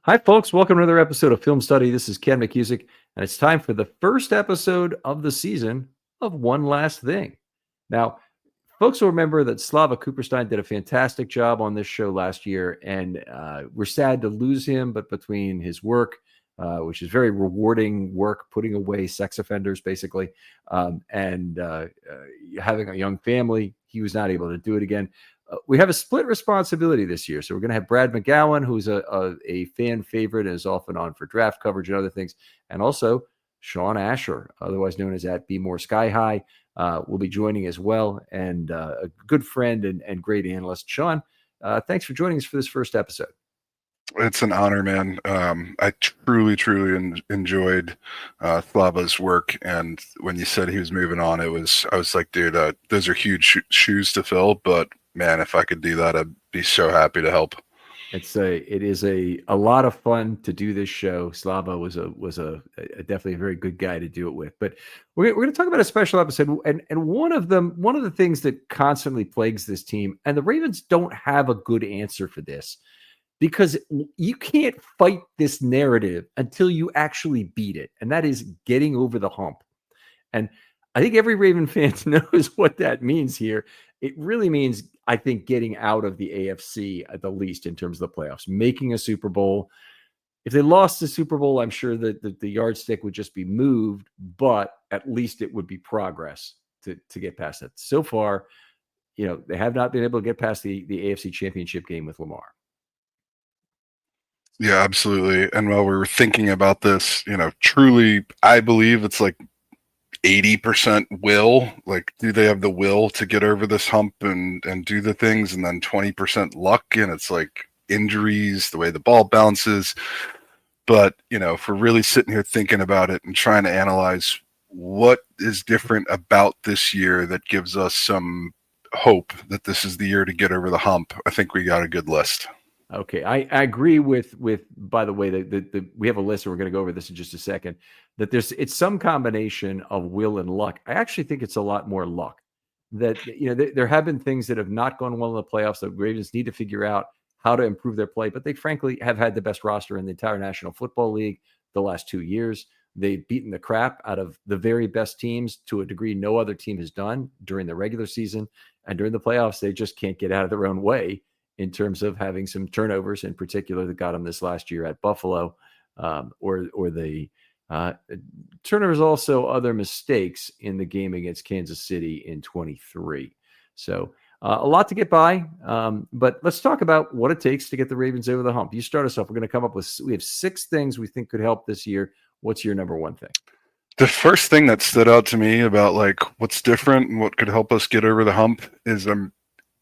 Hi, folks. Welcome to another episode of Film Study. This is Ken McKusick, and it's time for the first episode of the season of One Last Thing. Now, folks will remember that Slava Cooperstein did a fantastic job on this show last year, and we're sad to lose him. But between his work, which is very rewarding work, putting away sex offenders, basically, and having a young family, he was not able to do it again. We have a split responsibility this year. So we're going to have Brad McGowan, who's a fan favorite and is often on for draft coverage and other things. And also Sean Asher, otherwise known as at Be More Sky High, will be joining as well. And a good friend and great analyst. Sean, thanks for joining us for this first episode. It's an honor, man. I truly enjoyed Slava's work, and when you said he was moving on, I was like, dude, those are huge shoes to fill. But man, if I could do that, I'd be so happy to help. It is a lot of fun to do this show. Slava was a definitely a very good guy to do it with. But we're going to talk about a special episode, and one of the things that constantly plagues this team, and the Ravens don't have a good answer for this, because you can't fight this narrative until you actually beat it, and that is getting over the hump. And I think every Raven fan knows what that means here. It really means, I think, getting out of the AFC at the least in terms of the playoffs, making a Super Bowl. If they lost the Super Bowl, I'm sure that the yardstick would just be moved, but at least it would be progress to get past that. So far, they have not been able to get past the AFC Championship game with Lamar. Yeah, absolutely. And while we were thinking about this, truly, I believe it's like 80% will. Like, do they have the will to get over this hump and do the things? And then 20% luck. And it's like injuries, the way the ball bounces. But, if we're really sitting here thinking about it and trying to analyze what is different about this year that gives us some hope that this is the year to get over the hump, I think we got a good list. Okay, I agree with. By the way, we have a list, and we're going to go over this in just a second. That it's some combination of will and luck. I actually think it's a lot more luck. That there have been things that have not gone well in the playoffs. The Ravens need to figure out how to improve their play, but they frankly have had the best roster in the entire National Football League the last 2 years. They've beaten the crap out of the very best teams to a degree no other team has done during the regular season, and during the playoffs, they just can't get out of their own way in terms of having some turnovers, in particular, that got them this last year at Buffalo, or the turnovers, also other mistakes in the game against Kansas City in 23. So a lot to get by, but let's talk about what it takes to get the Ravens over the hump. You start us off. We're going to come up with, we have 6 things we think could help this year. What's your number one thing? The first thing that stood out to me about like what's different and what could help us get over the hump is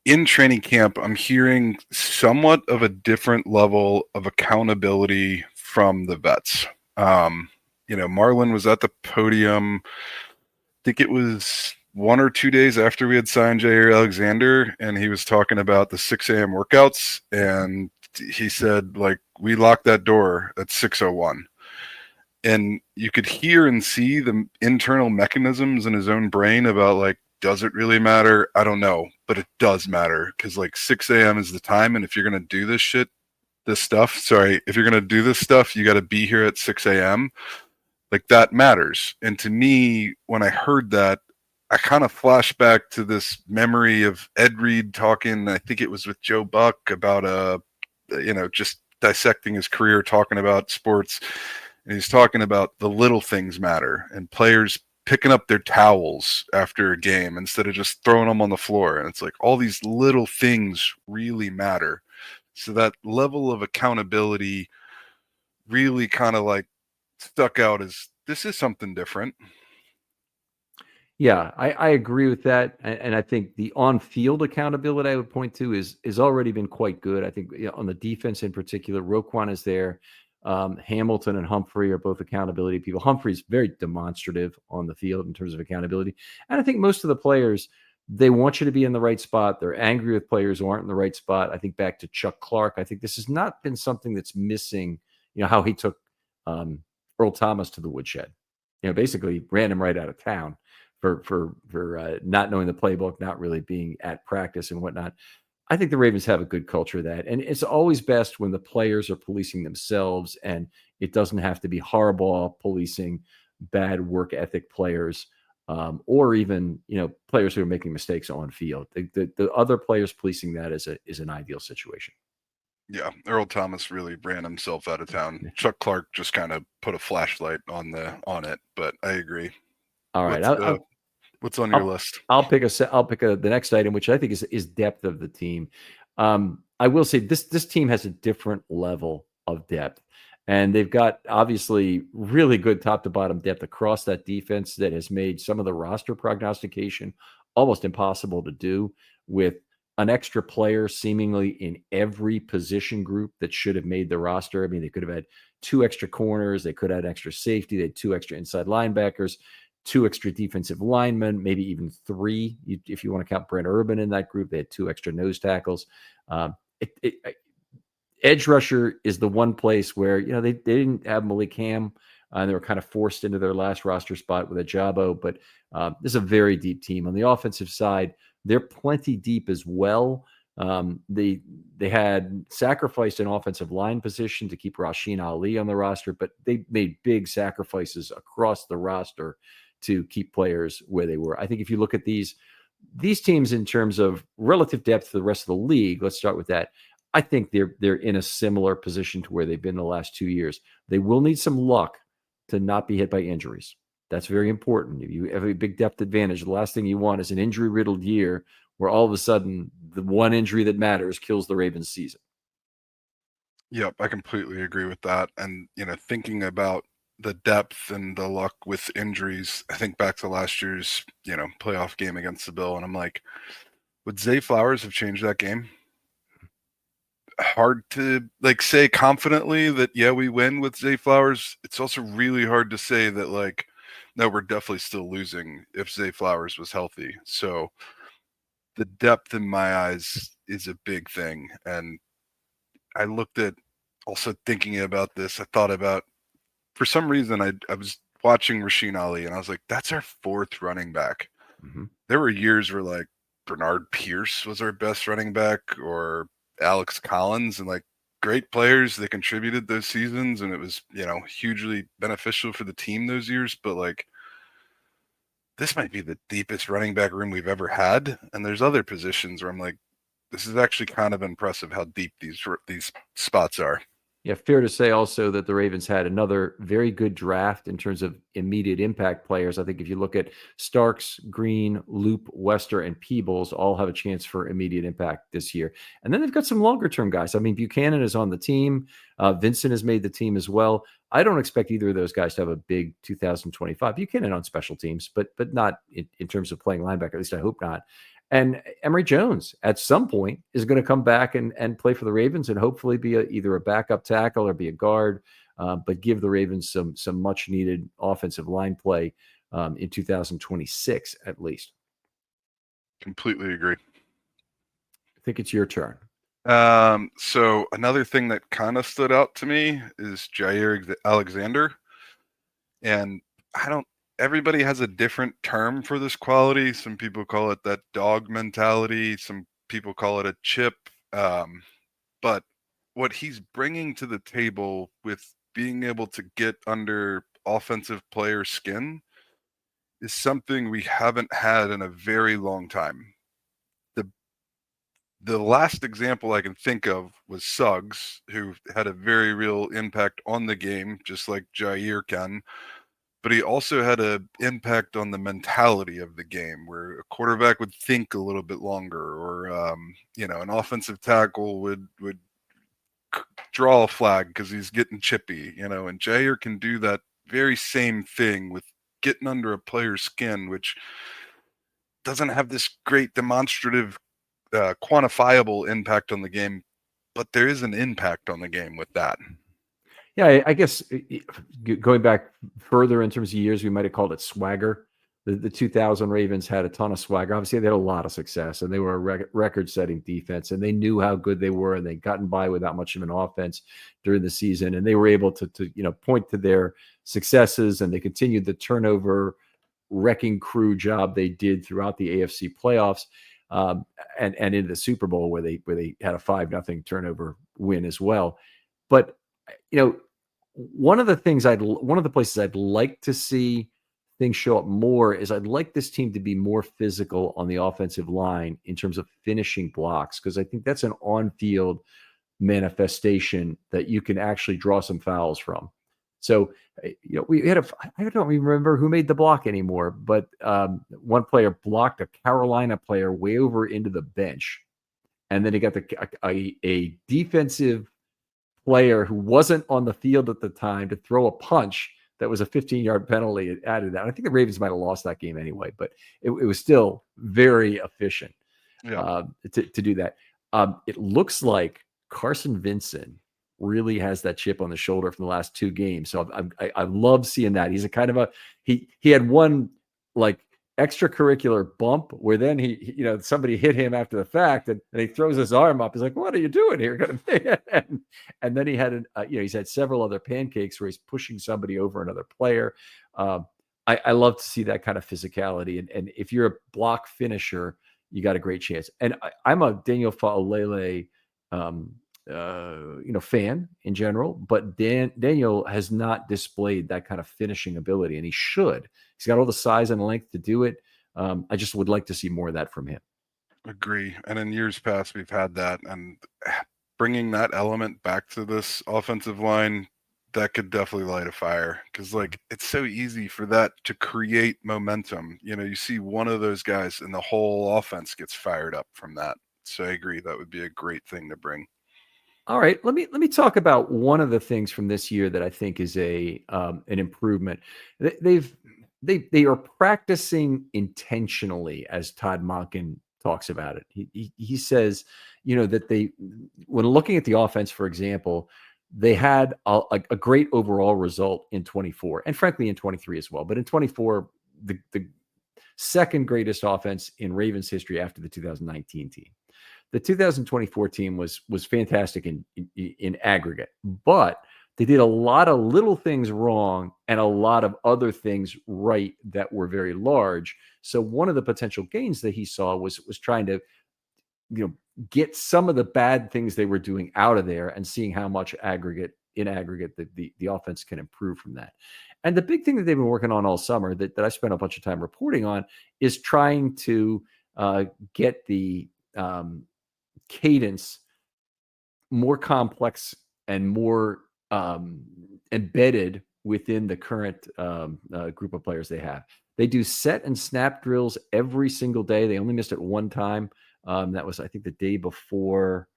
in training camp, I'm hearing somewhat of a different level of accountability from the vets. Marlon was at the podium. I think it was 1 or 2 days after we had signed Jair Alexander, and he was talking about the 6 a.m. workouts. And he said, like, we locked that door at 6:01. And you could hear and see the internal mechanisms in his own brain about, like, does it really matter? I don't know, but it does matter, because like 6 a.m. is the time. And if you're going to do if you're going to do this stuff, you got to be here at 6 a.m. Like, that matters. And to me, when I heard that, I kind of flashed back to this memory of Ed Reed talking, I think it was with Joe Buck, about just dissecting his career, talking about sports. And he's talking about the little things matter, and players picking up their towels after a game instead of just throwing them on the floor. And it's like, all these little things really matter. So that level of accountability really kind of like stuck out as, this is something different. Yeah, I agree with that, and I think the on-field accountability I would point to is already been quite good. I think on the defense in particular, Roquan is there. Hamilton and Humphrey are both accountability people. Humphrey's very demonstrative on the field in terms of accountability. And I think most of the players, they want you to be in the right spot. They're angry with players who aren't in the right spot. I think back to Chuck Clark. I think this has not been something that's missing, how he took Earl Thomas to the woodshed. Basically ran him right out of town for not knowing the playbook, not really being at practice and whatnot. I think the Ravens have a good culture of that. And it's always best when the players are policing themselves, and it doesn't have to be Harbaugh policing bad work ethic players, or even, players who are making mistakes on field. The other players policing that is an ideal situation. Yeah, Earl Thomas really ran himself out of town. Chuck Clark just kind of put a flashlight on it, but I agree. All right. What's on your I'll list? I'll pick the next item, which I think is depth of the team. I will say this team has a different level of depth, and they've got obviously really good top to bottom depth across that defense that has made some of the roster prognostication almost impossible to do, with an extra player seemingly in every position group that should have made the roster. I mean, they could have had two extra corners, they could have had extra safety, they had two extra inside linebackers, two extra defensive linemen, maybe even three. If you want to count Brent Urban in that group, they had two extra nose tackles. Um, Edge rusher is the one place where, they didn't have Malik Ham, and they were kind of forced into their last roster spot with Ajabo. But this is a very deep team. On the offensive side, they're plenty deep as well. They had sacrificed an offensive line position to keep Rasheen Ali on the roster, but they made big sacrifices across the roster to keep players where they were. I think if you look at these teams in terms of relative depth to the rest of the league, let's start with that. I think they're in a similar position to where they've been the last 2 years. They will need some luck to not be hit by injuries. That's very important. If you have a big depth advantage, the last thing you want is an injury-riddled year where all of a sudden the one injury that matters kills the Ravens' season. Yep, I completely agree with that. And, thinking about the depth and the luck with injuries, I think back to last year's, playoff game against the Bill, and I'm like, would Zay Flowers have changed that game? Hard to say confidently that, yeah, we win with Zay Flowers. It's also really hard to say that, no, we're definitely still losing if Zay Flowers was healthy. So the depth in my eyes is a big thing. And I looked at, also thinking about this, I thought about, for some reason, I was watching Rasheen Ali, and I was like, that's our fourth running back. Mm-hmm. There were years where, Bernard Pierce was our best running back, or Alex Collins, and great players. They contributed those seasons, and it was, hugely beneficial for the team those years. But this might be the deepest running back room we've ever had. And there's other positions where I'm like, this is actually kind of impressive how deep these spots are. Yeah, fair to say also that the Ravens had another very good draft in terms of immediate impact players. I think if you look at Starks, Green, Loop, Wester, and Peebles, all have a chance for immediate impact this year. And then they've got some longer-term guys. I mean, Buchanan is on the team. Vincent has made the team as well. I don't expect either of those guys to have a big 2025. Buchanan on special teams, but not in terms of playing linebacker. At least I hope not. And Emory Jones at some point is going to come back and play for the Ravens and hopefully be either a backup tackle or be a guard, but give the Ravens some much needed offensive line play in 2026 at least. Completely agree. I think it's your turn. So another thing that kind of stood out to me is Jair Alexander. And everybody has a different term for this quality. Some people call it that dog mentality. Some people call it a chip. But what he's bringing to the table with being able to get under offensive player skin is something we haven't had in a very long time. The last example I can think of was Suggs, who had a very real impact on the game, just like Jair can. But he also had an impact on the mentality of the game, where a quarterback would think a little bit longer, or an offensive tackle would draw a flag because he's getting chippy, and Jair can do that very same thing with getting under a player's skin, which doesn't have this great demonstrative, quantifiable impact on the game, but there is an impact on the game with that. Yeah, I guess going back further in terms of years, we might have called it swagger. The 2000 Ravens had a ton of swagger. Obviously, they had a lot of success, and they were a record-setting defense, and they knew how good they were, and they'd gotten by without much of an offense during the season, and they were able to point to their successes, and they continued the turnover wrecking crew job they did throughout the AFC playoffs. and into the Super Bowl where they had a 5-0 turnover win as well. But one of the places I'd like to see things show up more is I'd like this team to be more physical on the offensive line in terms of finishing blocks, because I think that's an on-field manifestation that you can actually draw some fouls from. So, we had I don't even remember who made the block anymore, but one player blocked a Carolina player way over into the bench. And then he got a defensive player who wasn't on the field at the time to throw a punch that was a 15-yard penalty. It added that. I think the Ravens might have lost that game anyway, but it was still very efficient to do that. It looks like Carson Vincent really has that chip on the shoulder from the last 2 games. So I love seeing that. He's a kind of he had one like extracurricular bump where then he somebody hit him after the fact and he throws his arm up. He's like, "What are you doing here?" And then he had he's had several other pancakes where he's pushing somebody over another player. I love to see that kind of physicality. And if you're a block finisher, you got a great chance. And I'm a Daniel Fa'alele fan in general, but Daniel has not displayed that kind of finishing ability, and he should. He's got all the size and length to do it. I just would like to see more of that from him. Agree. And in years past, we've had that, and bringing that element back to this offensive line, that could definitely light a fire, because it's so easy for that to create momentum. You see one of those guys and the whole offense gets fired up from that. So I agree, that would be a great thing to bring. All right, let me talk about one of the things from this year that I think is an improvement. They are practicing intentionally, as Todd Monken talks about it. He says, that when looking at the offense, for example, they had a great overall result in 24, and frankly in 23 as well. But in 24, the second greatest offense in Ravens history after the 2019 team. The 2024 team was fantastic in aggregate, but they did a lot of little things wrong and a lot of other things right that were very large. So one of the potential gains that he saw was trying to, get some of the bad things they were doing out of there and seeing how much in aggregate the offense can improve from that. And the big thing that they've been working on all summer that I spent a bunch of time reporting on is trying to get the cadence more complex and more embedded within the current group of players they have. They do set and snap drills every single day. They only missed it one time. That was, I think, the day before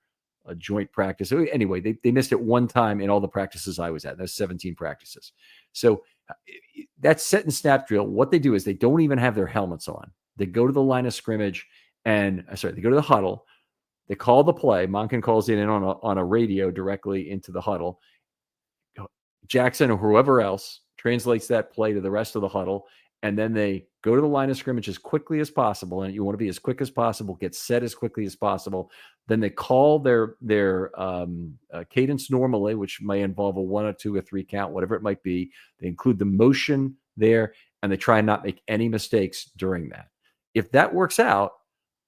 a joint practice. So anyway, they missed it one time in all the practices I was at. That's 17 practices. So that set and snap drill, what they do is they don't even have their helmets on. They go to the line of scrimmage they go to the huddle. They call the play. Monken calls it in on a radio directly into the huddle. Jackson or whoever else translates that play to the rest of the huddle, and then they go to the line of scrimmage as quickly as possible. And you want to be as quick as possible, get set as quickly as possible. Then they call their cadence normally, which may involve a 1 or 2 or 3 count, whatever it might be. They include the motion there, and they try and not make any mistakes during that. If that works out,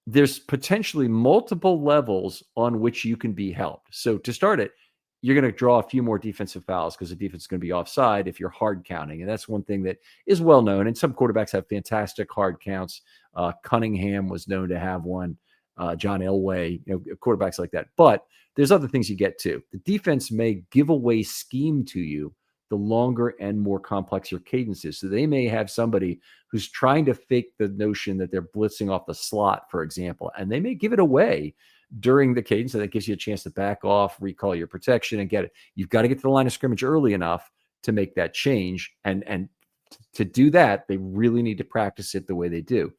there's potentially multiple levels on which you can be helped. So to start it, you're going to draw a few more defensive fouls because the defense is going to be offside if you're hard counting. And that's one thing that is well known. And some quarterbacks have fantastic hard counts. Cunningham was known to have one. John Elway, quarterbacks like that. But there's other things you get to. The defense may give away scheme to you the longer and more complex your cadence is. So they may have somebody who's trying to fake the notion that they're blitzing off the slot, for example, and they may give it away during the cadence, and that gives you a chance to back off, recall your protection, and get it. You've got to get to the line of scrimmage early enough to make that change. And to do that, they really need to practice it the way they do.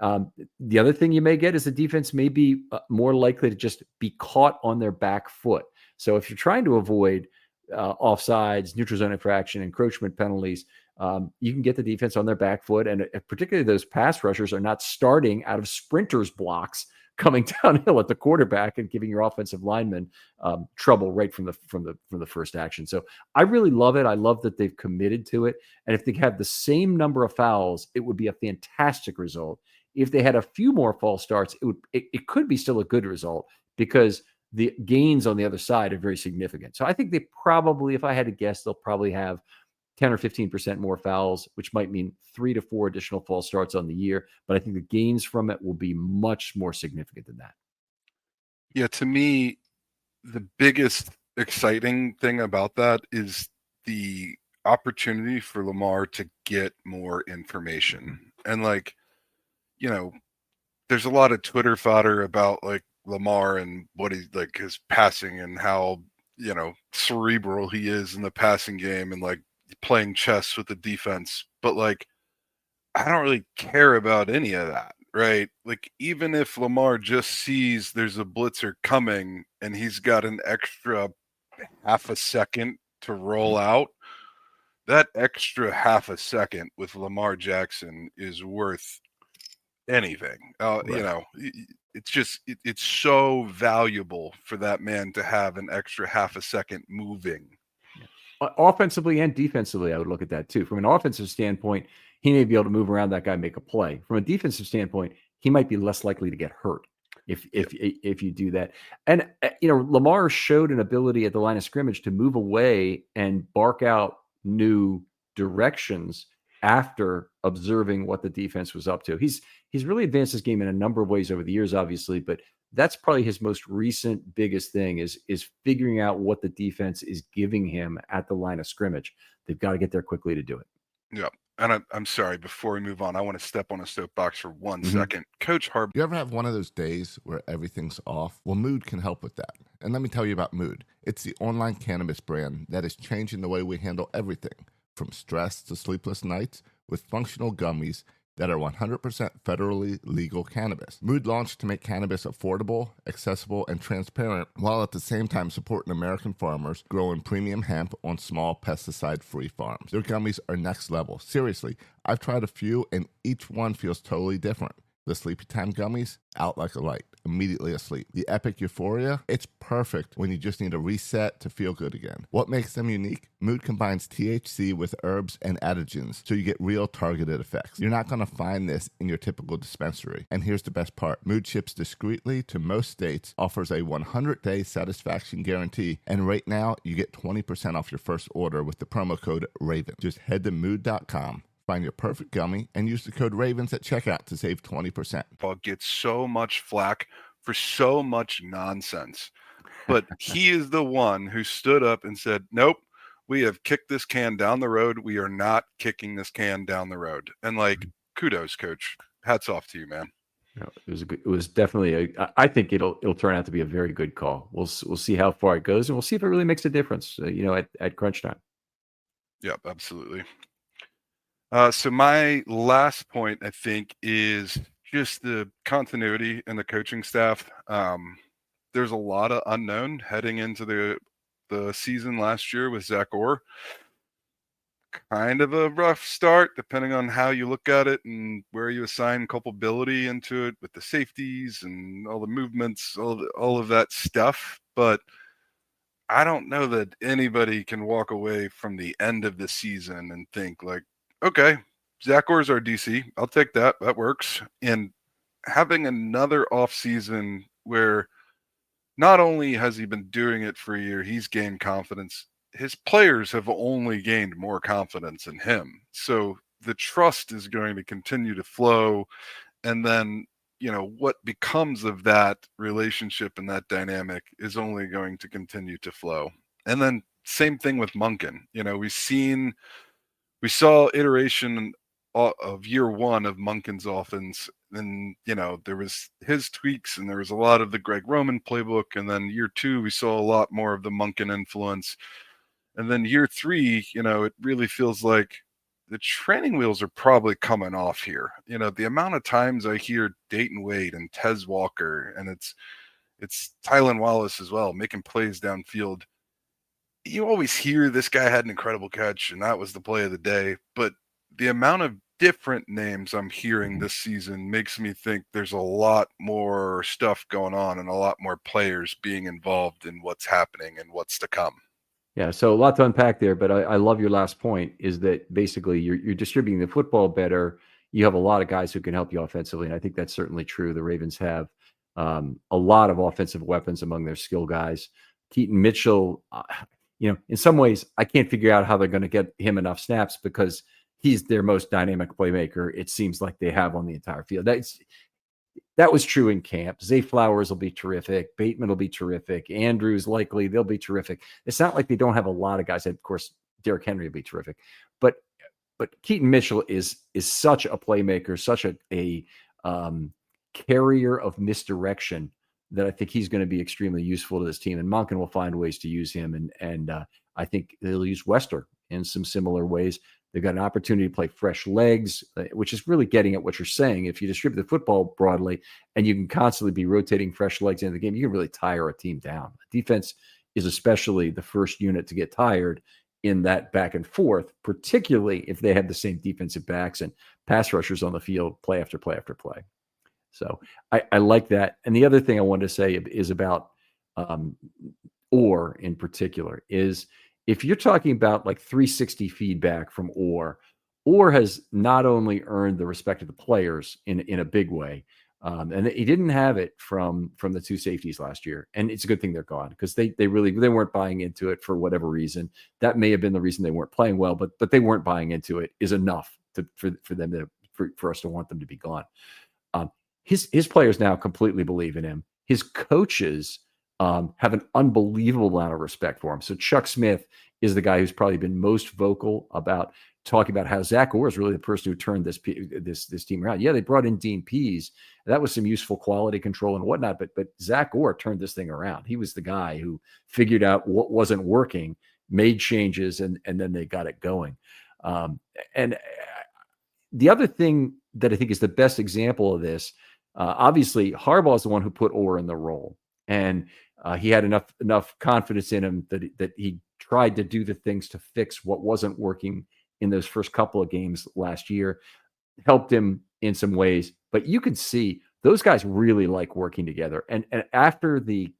The other thing you may get is the defense may be more likely to just be caught on their back foot. So if you're trying to avoid offsides, neutral zone infraction, encroachment penalties, you can get the defense on their back foot. And particularly those pass rushers are not starting out of sprinters blocks coming downhill at the quarterback and giving your offensive linemen trouble right from the first action. So I really love it. I love that they've committed to it. And if they have the same number of fouls, it would be a fantastic result If they had a few more false starts, it could be still a good result because the gains on the other side are very significant. So I think they probably, if I had to guess, they'll probably have 10 or 15% more fouls, which might mean 3 to 4 additional false starts on the year. But I think the gains from it will be much more significant than that. Yeah, to me, the biggest exciting thing about that is the opportunity for Lamar to get more information. And like, you know, there's a lot of Twitter fodder about like Lamar and what he's like his passing and how, cerebral he is in the passing game and like playing chess with the defense. But like, I don't really care about any of that, right? Like, even if Lamar just sees there's a blitzer coming and he's got an extra half a second to roll out, that extra half a second with Lamar Jackson is worth anything. Right. It's so valuable for that man to have an extra half a second moving. Offensively and defensively, I would look at that too. From an offensive standpoint, he may be able to move around that guy, make a play. From a defensive standpoint, he might be less likely to get hurt if you do that. And Lamar showed an ability at the line of scrimmage to move away and bark out new directions after observing what the defense was up to. He's really advanced his game in a number of ways over the years, obviously, but that's probably his most recent biggest thing is figuring out what the defense is giving him at the line of scrimmage. They've got to get there quickly to do it. Yeah. And I'm sorry, before we move on, I want to step on a soapbox for 1 second. Coach Harbaugh. You ever have one of those days where everything's off? Well, Mood can help with that. And let me tell you about Mood. It's the online cannabis brand that is changing the way we handle everything, from stress to sleepless nights, with functional gummies that are 100% federally legal cannabis. Mood launched to make cannabis affordable, accessible, and transparent, while at the same time supporting American farmers growing premium hemp on small pesticide-free farms. Their gummies are next level. Seriously, I've tried a few, and each one feels totally different. The Sleepy Time gummies, out like a light, immediately asleep. The Epic Euphoria, it's perfect when you just need a reset to feel good again. What makes them unique? Mood combines THC with herbs and adaptogens, so you get real targeted effects. You're not going to find this in your typical dispensary. And here's the best part. Mood ships discreetly to most states, offers a 100-day satisfaction guarantee, and right now you get 20% off your first order with the promo code RAVEN. Just head to mood.com. Find your perfect gummy and use the code RAVENS at checkout to save 20%. Gets so much flack for so much nonsense. But he is the one who stood up and said, nope, we have kicked this can down the road. We are not kicking this can down the road. And like, kudos, coach. Hats off to you, man. It was definitely I think it'll turn out to be a very good call. We'll see how far it goes, and we'll see if it really makes a difference, at crunch time. Yep, absolutely. So my last point, I think, is just the continuity in the coaching staff. There's a lot of unknown heading into the season last year with Zach Orr. Kind of a rough start, depending on how you look at it and where you assign culpability into it with the safeties and all the movements, all of that stuff. But I don't know that anybody can walk away from the end of the season and think like, okay, Zach Orr's our DC. I'll take that. That works. And having another offseason where not only has he been doing it for a year, he's gained confidence. His players have only gained more confidence in him. So the trust is going to continue to flow. And then, what becomes of that relationship and that dynamic is only going to continue to flow. And then same thing with Monken. We saw iteration of year one of Monken's offense. And, there was his tweaks and there was a lot of the Greg Roman playbook. And then year two, we saw a lot more of the Monken influence. And then year three, it really feels like the training wheels are probably coming off here. The amount of times I hear Dayton Wade and Tez Walker, and it's Tylan Wallace as well, making plays downfield. You always hear this guy had an incredible catch and that was the play of the day. But the amount of different names I'm hearing this season makes me think there's a lot more stuff going on and a lot more players being involved in what's happening and what's to come. Yeah, so a lot to unpack there, but I love your last point is that basically you're distributing the football better. you have a lot of guys who can help you offensively, and I think that's certainly true. The Ravens have a lot of offensive weapons among their skill guys. Keaton Mitchell, in some ways, I can't figure out how they're going to get him enough snaps because he's their most dynamic playmaker. It seems like they have on the entire field. That was true in camp. Zay Flowers will be terrific. Bateman will be terrific. Andrews likely they'll be terrific. It's not like they don't have a lot of guys. And of course, Derrick Henry will be terrific, but Keaton Mitchell is such a playmaker, such a carrier of misdirection that I think he's going to be extremely useful to this team. And Monken will find ways to use him, and I think they'll use Wester in some similar ways. They've got an opportunity to play fresh legs, which is really getting at what you're saying. If you distribute the football broadly and you can constantly be rotating fresh legs into the game, you can really tire a team down. Defense is especially the first unit to get tired in that back and forth, particularly if they have the same defensive backs and pass rushers on the field play after play after play. So I like that. And the other thing I wanted to say is about Orr in particular is if you're talking about like 360 feedback from Orr has not only earned the respect of the players in a big way, and he didn't have it from the two safeties last year. And it's a good thing they're gone because they weren't buying into it for whatever reason. That may have been the reason they weren't playing well, but they weren't buying into it is enough for us to want them to be gone. His players now completely believe in him. His coaches have an unbelievable amount of respect for him. So Chuck Smith is the guy who's probably been most vocal about talking about how Zach Orr is really the person who turned this team around. Yeah, they brought in Dean Pease. That was some useful quality control and whatnot, but Zach Orr turned this thing around. He was the guy who figured out what wasn't working, made changes, and then they got it going. And the other thing that I think is the best example of this, obviously, Harbaugh is the one who put Orr in the role, and he had enough confidence in him that he tried to do the things to fix what wasn't working in those first couple of games last year, helped him in some ways. But you can see those guys really like working together. And after the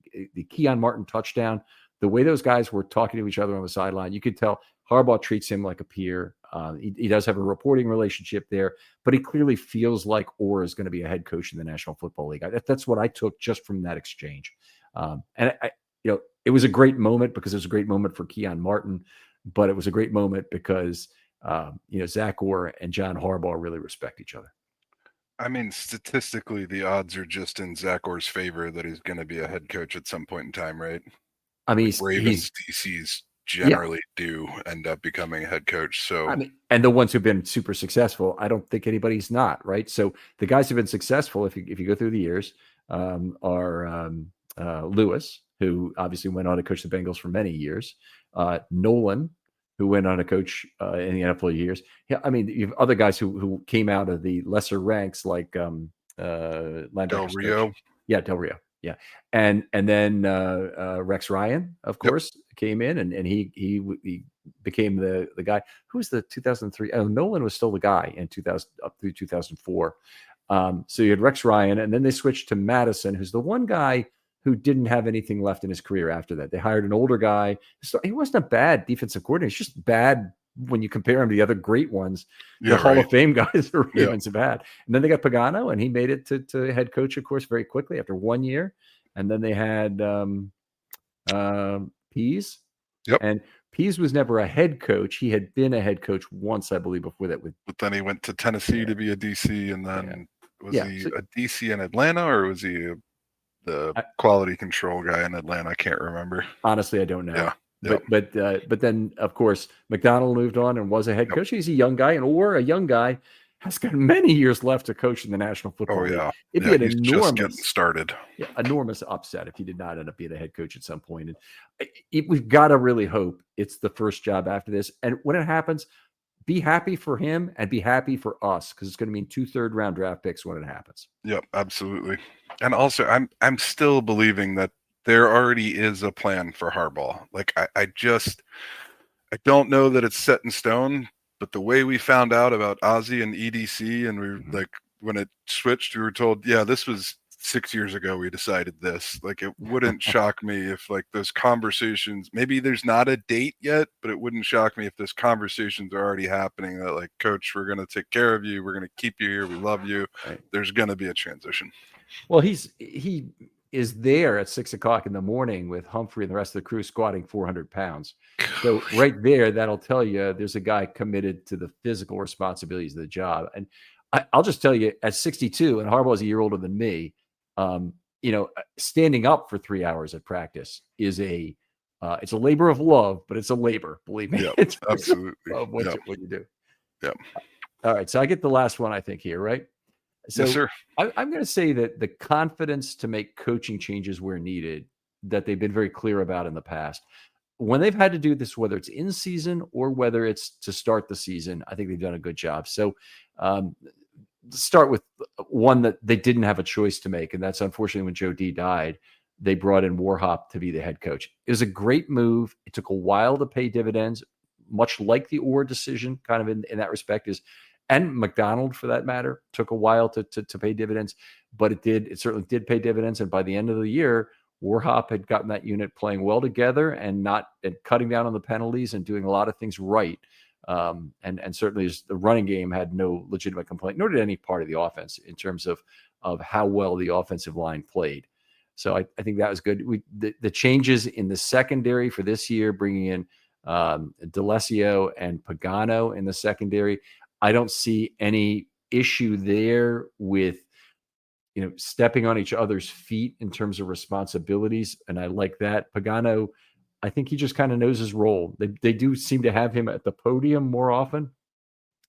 Keon Martin touchdown, the way those guys were talking to each other on the sideline, you could tell Harbaugh treats him like a peer. He does have a reporting relationship there, but he clearly feels like Orr is going to be a head coach in the National Football League. That's what I took just from that exchange. It was a great moment because it was a great moment for Keon Martin, but it was a great moment because Zach Orr and John Harbaugh really respect each other. I mean, statistically, the odds are just in Zach Orr's favor that he's going to be a head coach at some point in time, right? I mean, Ravens DCs generally do end up becoming a head coach. So, and the ones who've been super successful, I don't think anybody's not, right? So the guys who've been successful, if you go through the years, are Lewis, who obviously went on to coach the Bengals for many years, Nolan, who went on to coach in the NFL years. Yeah, I mean, you have other guys who came out of the lesser ranks, like Del Rio. Coach. Yeah, Del Rio. Yeah, and then Rex Ryan, of course, came in, and he became the guy. Who was the 2003? Oh, Nolan was still the guy in 2000 up through 2004. So you had Rex Ryan, and then they switched to Madison, who's the one guy who didn't have anything left in his career after that. They hired an older guy. So he wasn't a bad defensive coordinator. He's just bad when you compare him to the other great ones. The Hall of Fame guys the Ravens have had. And then they got Pagano, and he made it to head coach, of course, very quickly after 1 year. And then they had Pease. Yep. And Pease was never a head coach. He had been a head coach once, I believe, before that. But then he went to Tennessee to be a DC, and then was he a DC in Atlanta, or was he the quality control guy in Atlanta? I can't remember. Honestly, I don't know. Yeah. But then, of course, McDonald moved on and was a head coach. He's a young guy, or a young guy has got many years left to coach in the National Football League. It'd be an he's enormous, just getting started. Enormous upset if he did not end up being a head coach at some point. And we've got to really hope it's the first job after this. And when it happens, be happy for him and be happy for us, because it's going to mean 2 third-round draft picks when it happens. Yep, absolutely. And also, I'm still believing that there already is a plan for Harbaugh. Like I don't know that it's set in stone, but the way we found out about Ozzie and EDC, and we like when it switched, we were told, this was 6 years ago we decided this. Like, it wouldn't shock me if like those conversations, maybe there's not a date yet, but it wouldn't shock me if those conversations are already happening that like, coach, we're going to take care of you. We're going to keep you here. We love you. Right. There's going to be a transition. Well, he is there at 6 o'clock in the morning with Humphrey and the rest of the crew squatting 400 pounds. So right there, that'll tell you there's a guy committed to the physical responsibilities of the job. And I'll just tell you, at 62, and Harbaugh's a year older than me, standing up for 3 hours at practice is it's a labor of love, but it's a labor, believe me. Yep, It's absolutely. of what you do. Yep. All right, so I get the last one, I think, here, right? So Yes, sir. I'm going to say that the confidence to make coaching changes where needed, that they've been very clear about in the past, when they've had to do this, whether it's in season or whether it's to start the season, I think they've done a good job. So start with one that they didn't have a choice to make, and that's unfortunately when Joe D died, they brought in Warhop to be the head coach. It was a great move. It took a while to pay dividends, much like the Orr decision, kind of in that respect, and McDonald, for that matter, took a while to pay dividends, but it certainly did pay dividends. And by the end of the year, Warhop had gotten that unit playing well together and cutting down on the penalties and doing a lot of things right. And certainly the running game had no legitimate complaint, nor did any part of the offense in terms of how well the offensive line played. So I think that was good. The changes in the secondary for this year, bringing in D'Alessio and Pagano in the secondary, I don't see any issue there with stepping on each other's feet in terms of responsibilities, and I like that. Pagano, I think he just kind of knows his role. They do seem to have him at the podium more often,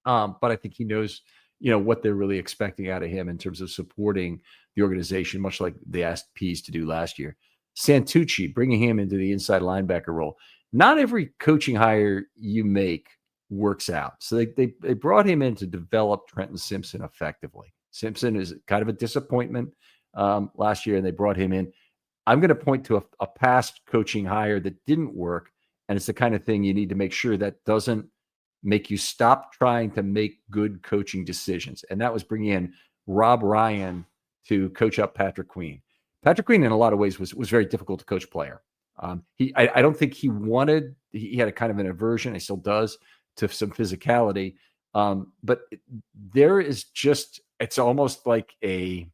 but I think he knows what they're really expecting out of him in terms of supporting the organization, much like they asked Pease to do last year. Santucci, bringing him into the inside linebacker role. Not every coaching hire you make works out. So they brought him in to develop Trenton Simpson effectively. Simpson is kind of a disappointment last year, and they brought him in. I'm going to point to a past coaching hire that didn't work, and it's the kind of thing you need to make sure that doesn't make you stop trying to make good coaching decisions. And that was bringing in Rob Ryan to coach up Patrick Queen. Patrick Queen, in a lot of ways, was very difficult to coach player. I don't think he had a kind of an aversion, he still does, to some physicality. But there is it's almost like a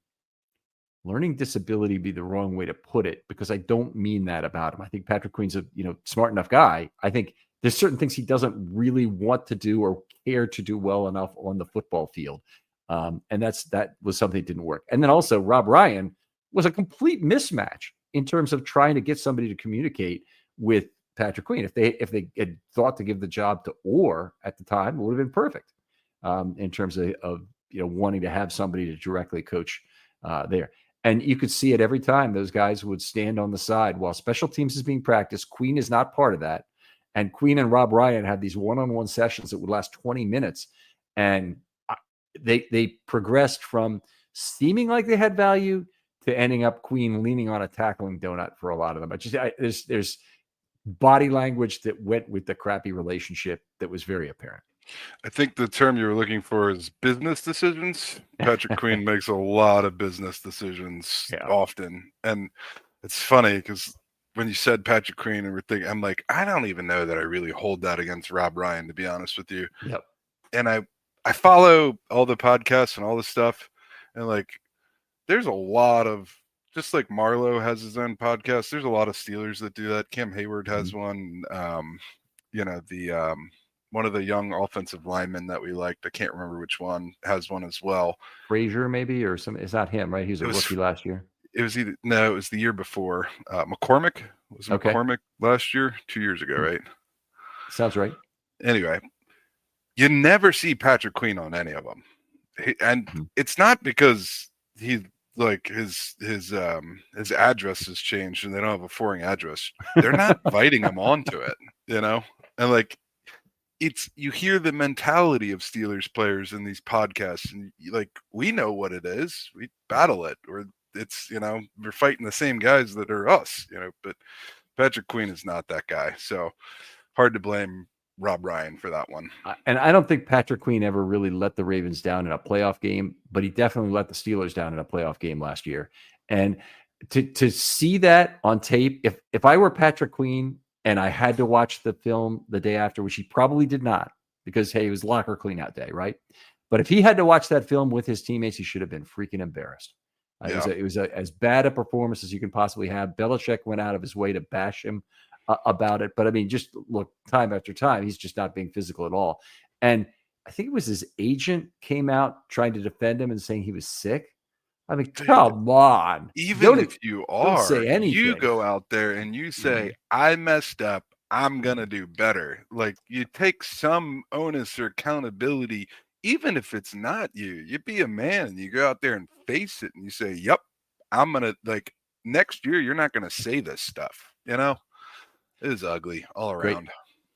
learning disability, be the wrong way to put it, because I don't mean that about him. I think Patrick Queen's a smart enough guy. I think there's certain things he doesn't really want to do or care to do well enough on the football field. And that was something that didn't work. And then also Rob Ryan was a complete mismatch in terms of trying to get somebody to communicate with Patrick Queen. If they had thought to give the job to Orr at the time, it would have been perfect in terms of wanting to have somebody to directly coach there. And you could see it every time those guys would stand on the side while special teams is being practiced. Queen is not part of that. And Queen and Rob Ryan had these one-on-one sessions that would last 20 minutes. And they progressed from seeming like they had value to ending up Queen leaning on a tackling donut for a lot of them. But there's body language that went with the crappy relationship that was very apparent. I think the term you were looking for is business decisions. Patrick Queen makes a lot of business decisions often. And it's funny because when you said Patrick Queen and we're thinking, I'm like, I don't even know that I really hold that against Rob Ryan, to be honest with you. Yep. And I follow all the podcasts and all the stuff. And like, there's a lot of, just like Marlowe has his own podcast, there's a lot of Steelers that do that. Cam Hayward has one. One of the young offensive linemen that we liked, I can't remember which one, has one as well. Frazier, maybe, or some. It's not him, right? He was a rookie last year. It was it was the year before. McCormick was McCormick last year, 2 years ago, right? Sounds right. Anyway, you never see Patrick Queen on any of them, and it's not because he like his address has changed and they don't have a foreign address. They're not inviting him onto it, and like. You hear the mentality of Steelers players in these podcasts, and we know what it is. We battle it, or it's we're fighting the same guys that are us, but Patrick Queen is not that guy, so hard to blame Rob Ryan for that one. And I don't think Patrick Queen ever really let the Ravens down in a playoff game, but he definitely let the Steelers down in a playoff game last year. And to see that on tape, if I were Patrick Queen and I had to watch the film the day after, which he probably did not, because hey, it was locker cleanout day, right? But if he had to watch that film with his teammates, he should have been freaking embarrassed. It was as bad a performance as you can possibly have. Belichick went out of his way to bash him about it. But I mean, just look, time after time, he's just not being physical at all. And I think it was his agent came out trying to defend him and saying he was sick. I mean, come on. Even if you are, say anything. you go out there and you say, I messed up. I'm going to do better. Like, you take some onus or accountability, even if it's not you. You be a man and you go out there and face it and you say, yep, I'm going to, like, next year, you're not going to say this stuff. You know, it is ugly all around.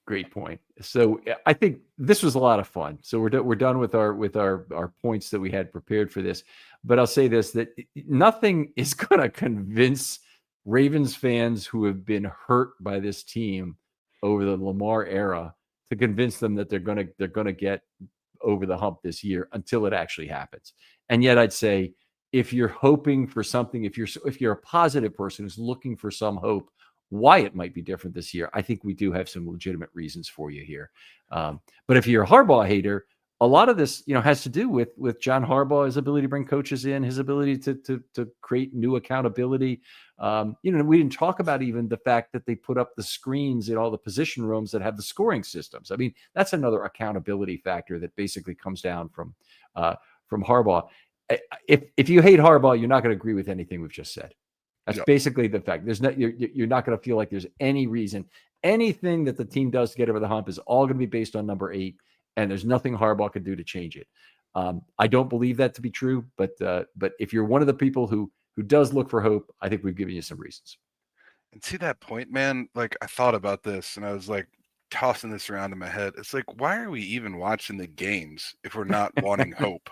Great point. So I think this was a lot of fun. So we're done with our points that we had prepared for this. But I'll say this, that nothing is going to convince Ravens fans who have been hurt by this team over the Lamar era to convince them that they're going to get over the hump this year until it actually happens. And yet I'd say if you're hoping for something, if you're a positive person who's looking for some hope, why it might be different this year, I think we do have some legitimate reasons for you here. But if you're a Harbaugh hater, a lot of this, has to do with John Harbaugh, his ability to bring coaches in, his ability to create new accountability. We didn't talk about even the fact that they put up the screens in all the position rooms that have the scoring systems. I mean, that's another accountability factor that basically comes down from Harbaugh. If you hate Harbaugh, you're not going to agree with anything we've just said. That's basically the fact. You're not going to feel like there's any reason. Anything that the team does to get over the hump is all going to be based on number 8, and there's nothing Harbaugh could do to change it. I don't believe that to be true, but if you're one of the people who does look for hope, I think we've given you some reasons. And to that point, man, like, I thought about this and I was like tossing this around in my head. It's like, why are we even watching the games if we're not wanting hope?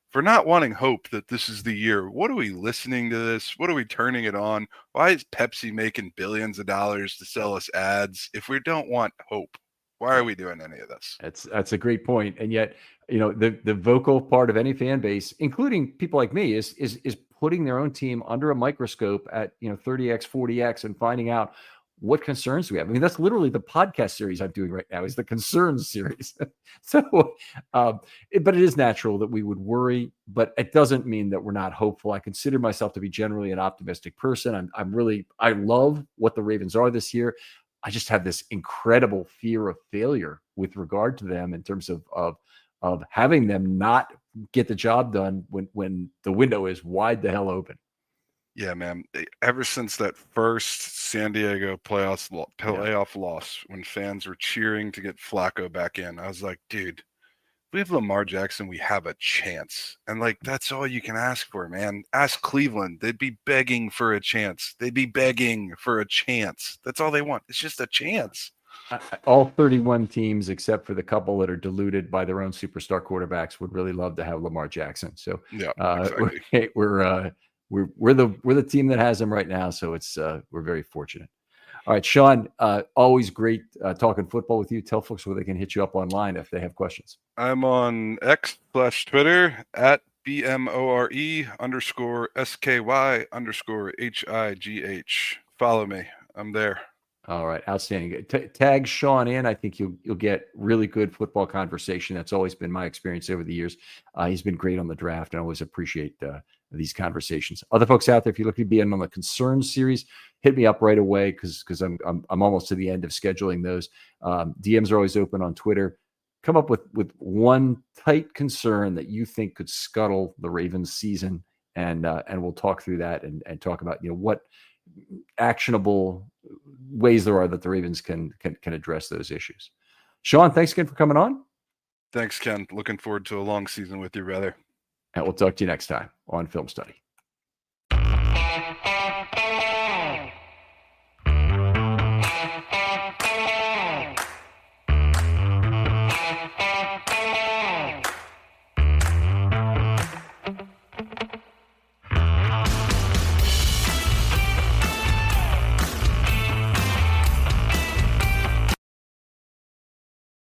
If we're not wanting hope that this is the year, what are we listening to this? What are we turning it on? Why is Pepsi making billions of dollars to sell us ads if we don't want hope? Why are we doing any of this? That's a great point. And yet, the vocal part of any fan base, including people like me, is putting their own team under a microscope at 30x, 40x, and finding out what concerns we have. I mean, that's literally the podcast series I'm doing right now, is the concerns series. So, but it is natural that we would worry, but it doesn't mean that we're not hopeful. I consider myself to be generally an optimistic person. I love what the Ravens are this year. I just have this incredible fear of failure with regard to them in terms of having them not get the job done when the window is wide the hell open. Yeah, man. Ever since that first San Diego playoff loss, when fans were cheering to get Flacco back in, I was like, dude, if we have Lamar Jackson, we have a chance. And like, that's all you can ask for, man. Ask Cleveland. They'd be begging for a chance. That's all they want. It's just a chance. All 31 teams, except for the couple that are deluded by their own superstar quarterbacks, would really love to have Lamar Jackson. So yeah, exactly. We're the team that has him right now, so it's we're very fortunate. All right, Sean, always great talking football with you. Tell folks where they can hit you up online if they have questions. I'm on X/Twitter at BMORE_SKY_HIGH. Follow me. I'm there. All right, outstanding. Tag Sean in. I think you'll get really good football conversation. That's always been my experience over the years. He's been great on the draft, and I always appreciate these conversations. Other folks out there, if you're looking to be in on the Concerns series, hit me up right away because I'm almost to the end of scheduling those. DMs are always open on Twitter. Come up with one tight concern that you think could scuttle the Ravens season, and we'll talk through that and talk about what actionable ways there are that the Ravens can address those issues. Sean, thanks again for coming on. Thanks, Ken. Looking forward to a long season with you, brother. And we'll talk to you next time on Film Study.